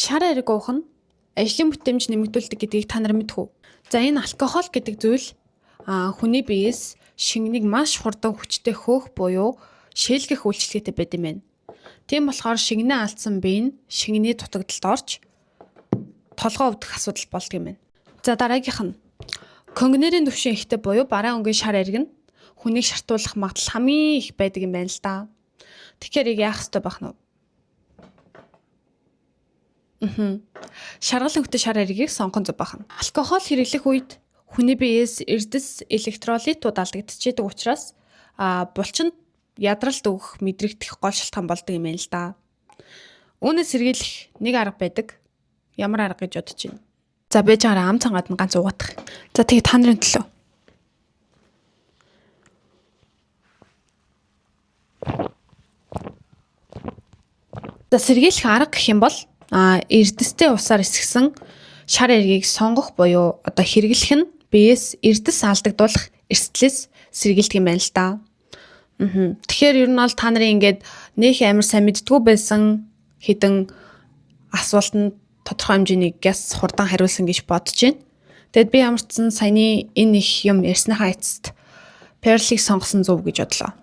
Шар ариг уух нь ажлын бүтээмж нэмэгдүүлдэг гэдгийг та нар мэдэх үү? За энэ алкогол гэдэг зүйл хүний биеэс шингэнийг маш хурдан хүчтэй хөөх буюу шээлгэх үйлчлэгтэй байд юм байна. Тийм болохоор шингэнээ алдсан бие нь шингэний дутагдалд орж толгоо өвдөх асуудал болдог юм байна. За дараагийнх нь конгнерийн төвшин ихтэй буюу бараа өнгийн шар ариг нь хүнийг шартуулах магадлал хамгийн их байдаг юм байна л да. Тэгэхээр яах ёстой байх нь вэ? Шаргал өнгөтэй шар аригийг сонгон зүг бахан. Алкогол хэрэглэх үед хүний биеэс эрдэс электролитууд алдагдчихэдэг учраас булчинд ядралт өгөх мэдрэгдэх гол шалтгаан болдог юм байна л да. Үүнээс сэргийлэх нэг арга байдаг. Ямар арга гэж бодож байна? За байж байгаараа ам цангаад нь ганц угаадах. За тэгээ та нарын төлөө. За сэргийлэх арга гэх юм бол эрдэстэй усаар эсгсэн шар аригийг сонгох буюу хэрэглэх нь биеэс эрдэс алдагдуулах эрсдлээс сэргийлдэг юм байна л да. Тэгэхээр ер нь бол та нарын ингээд нөх амар сайн мэддгүү байсан хэдэн асуултанд тодорхой хэмжээний гяс хурдан хариулсан гэж бодож байна. Тэгэд би ямар ч сан саяны энэ их юм ярьсныхаа эцэст Pearl-ийг сонгосон зөв гэж бодлоо.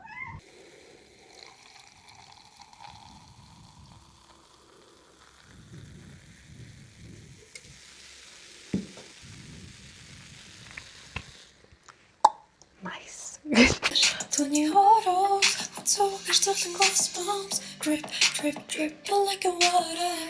Tony Horos, so we're still in goosebumps. Drip, drip, drip, like a water.